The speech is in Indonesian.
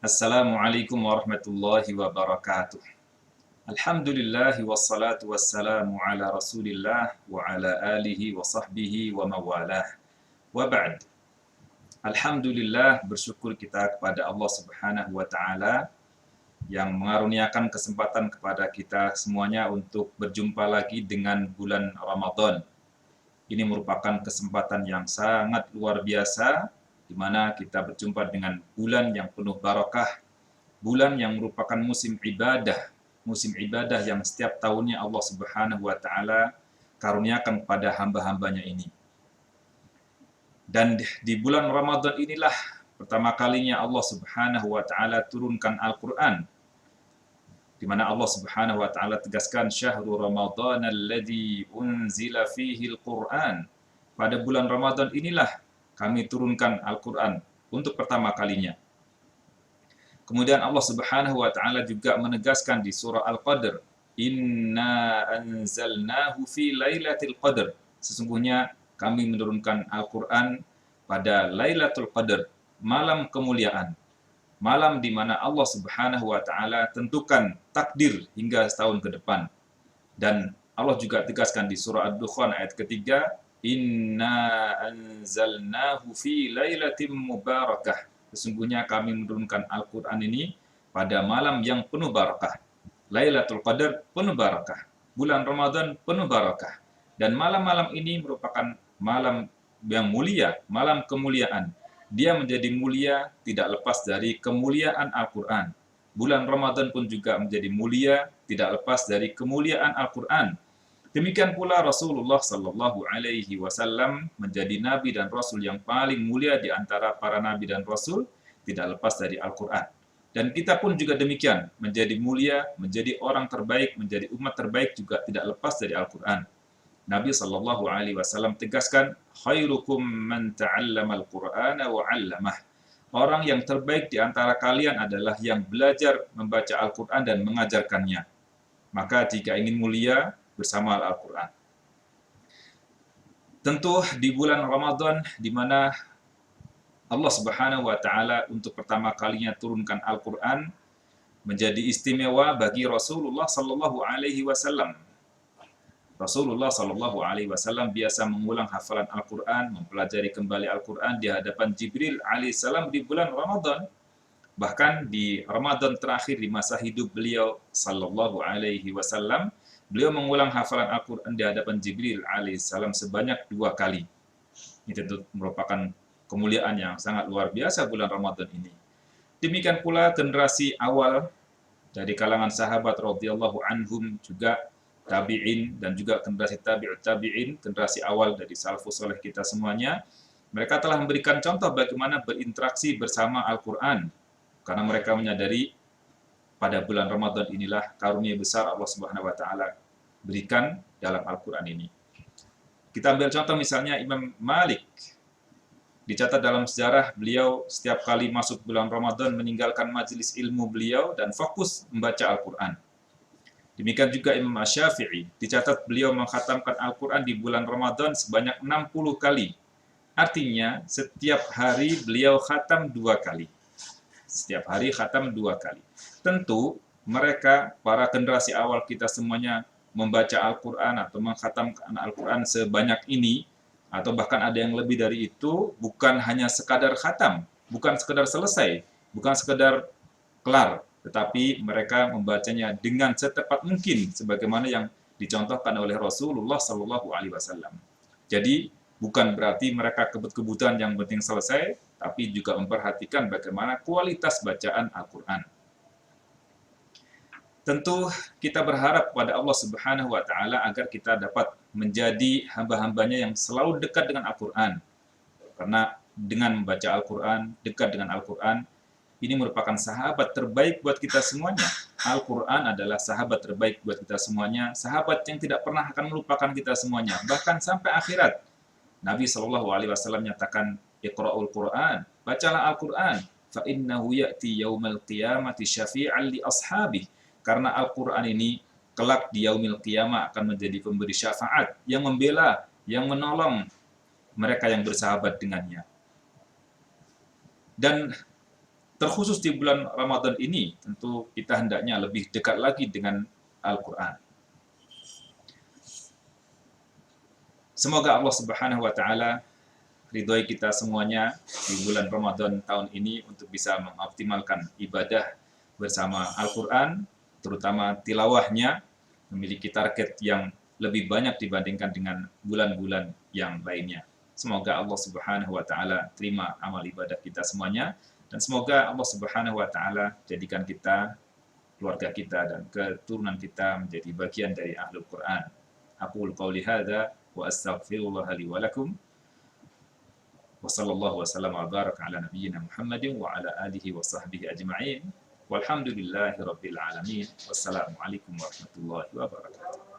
Assalamualaikum warahmatullahi wabarakatuh. Alhamdulillah wassalatu wassalamu ala Rasulillah wa ala alihi wa sahbihi wa mawalah. Wa ba'd. Alhamdulillah, bersyukur kita kepada Allah Subhanahu wa taala yang mengaruniakan kesempatan kepada kita semuanya untuk berjumpa lagi dengan bulan Ramadan. Ini merupakan kesempatan yang sangat luar biasa di mana kita berjumpa dengan bulan yang penuh barakah, bulan yang merupakan musim ibadah yang setiap tahunnya Allah Subhanahu wa taala karuniakan kepada hamba-hambanya ini. Dan di bulan Ramadan inilah pertama kalinya Allah Subhanahu wa taala turunkan Al-Qur'an, di mana Allah Subhanahu wa taala tegaskan syahrul Ramadan alladzi unzila fihi al-Qur'an. Pada bulan Ramadan inilah kami turunkan Al-Qur'an untuk pertama kalinya. Kemudian Allah Subhanahu wa taala juga menegaskan di surah Al-Qadr, "Inna anzalnahu fi lailatul qadr." Sesungguhnya kami menurunkan Al-Qur'an pada Lailatul Qadar, malam kemuliaan. Malam di mana Allah Subhanahu wa taala tentukan takdir hingga setahun ke depan. Dan Allah juga tegaskan di surah Ad-Dukhan ayat ketiga, "Inna anzalnahu fi lailatin mubarakah." Sesungguhnya kami menurunkan Al-Qur'an ini pada malam yang penuh barakah. Lailatul Qadar penuh barakah. Bulan Ramadan penuh barakah. Dan malam-malam ini merupakan malam yang mulia, malam kemuliaan. Dia menjadi mulia tidak lepas dari kemuliaan Al-Qur'an. Bulan Ramadan pun juga menjadi mulia tidak lepas dari kemuliaan Al-Qur'an. Demikian pula Rasulullah sallallahu alaihi wasallam menjadi nabi dan rasul yang paling mulia di antara para nabi dan rasul, tidak lepas dari Al-Qur'an. Dan kita pun juga demikian, menjadi mulia, menjadi orang terbaik, menjadi umat terbaik juga tidak lepas dari Al-Qur'an. Nabi sallallahu alaihi wasallam tegaskan, "Khairukum man ta'allama al-Qur'ana wa 'allamah." Orang yang terbaik di antara kalian adalah yang belajar membaca Al-Qur'an dan mengajarkannya. Maka jika ingin mulia, bersama Al-Qur'an. Tentu di bulan Ramadan di mana Allah Subhanahu wa taala untuk pertama kalinya turunkan Al-Qur'an menjadi istimewa bagi Rasulullah sallallahu alaihi wasallam. Rasulullah sallallahu alaihi wasallam biasa mengulang hafalan Al-Qur'an, mempelajari kembali Al-Qur'an di hadapan Jibril alaihissalam di bulan Ramadan. Bahkan di Ramadan terakhir di masa hidup beliau sallallahu alaihi wasallam, beliau mengulang hafalan Al-Qur'an di hadapan Jibril alaihissalam sebanyak 2 kali. Ini tentu merupakan kemuliaan yang sangat luar biasa bulan Ramadan ini. Demikian pula generasi awal dari kalangan sahabat radhiyallahu anhum, juga tabi'in dan juga generasi tabi'ut tabi'in, generasi awal dari salafus saleh kita semuanya, mereka telah memberikan contoh bagaimana berinteraksi bersama Al-Qur'an karena mereka menyadari pada bulan Ramadan inilah karunia besar Allah Subhanahu wa taala berikan dalam Al-Qur'an ini. Kita ambil contoh misalnya Imam Malik. Dicatat dalam sejarah beliau setiap kali masuk bulan Ramadan meninggalkan majelis ilmu beliau dan fokus membaca Al-Qur'an. Demikian juga Imam Asy-Syafi'i, dicatat beliau mengkhatamkan Al-Qur'an di bulan Ramadan sebanyak 60 kali. Artinya setiap hari beliau khatam 2 kali. Setiap hari khatam 2 kali. Tentu mereka, para generasi awal kita semuanya membaca Al-Qur'an atau mengkhatamkan Al-Qur'an sebanyak ini, atau bahkan ada yang lebih dari itu, bukan hanya sekadar khatam, bukan sekadar selesai, bukan sekadar kelar, tetapi mereka membacanya dengan setepat mungkin sebagaimana yang dicontohkan oleh Rasulullah sallallahu alaihi wasallam. Jadi bukan berarti mereka kebut-kebutan yang penting selesai, tapi juga memperhatikan bagaimana kualitas bacaan Al-Qur'an. Tentu kita berharap pada Allah Subhanahu wa taala agar kita dapat menjadi hamba-hambanya yang selalu dekat dengan Al-Qur'an. Karena dengan membaca Al-Qur'an, dekat dengan Al-Qur'an, ini merupakan sahabat terbaik buat kita semuanya. Al-Qur'an adalah sahabat terbaik buat kita semuanya, sahabat yang tidak pernah akan melupakan kita semuanya, bahkan sampai akhirat. Nabi sallallahu alaihi wasallam nyatakan, "Iqra'ul Qur'an," bacalah Al-Qur'an, "fa innahu ya'ti yaumal qiyamati syafi'an li ashabihi." Karena Al-Qur'an ini kelak di yaumil qiyamah akan menjadi pemberi syafaat yang membela, yang menolong mereka yang bersahabat dengannya. Dan terkhusus di bulan Ramadan ini, tentu kita hendaknya lebih dekat lagi dengan Al-Quran. Semoga Allah Subhanahu wa Ta'ala ridhoi kita semuanya di bulan Ramadan tahun ini untuk bisa mengoptimalkan ibadah bersama Al-Quran, terutama tilawahnya, memiliki target yang lebih banyak dibandingkan dengan bulan-bulan yang lainnya. Semoga Allah Subhanahu wa Ta'ala terima amal ibadah kita semuanya, dan semoga Allah Subhanahu wa Ta'ala jadikan kita, keluarga kita, dan keturunan kita menjadi bagian dari Ahlul Quran. Aqul qawli hadza wa astaghfirullah li wa lakum. Wa sallallahu wa sallam wa baraka ala nabiyyina Muhammadin wa ala alihi wa sahbihi ajma'in. Walhamdulillahi rabbil alamin. Wassalamualaikum warahmatullahi wabarakatuh.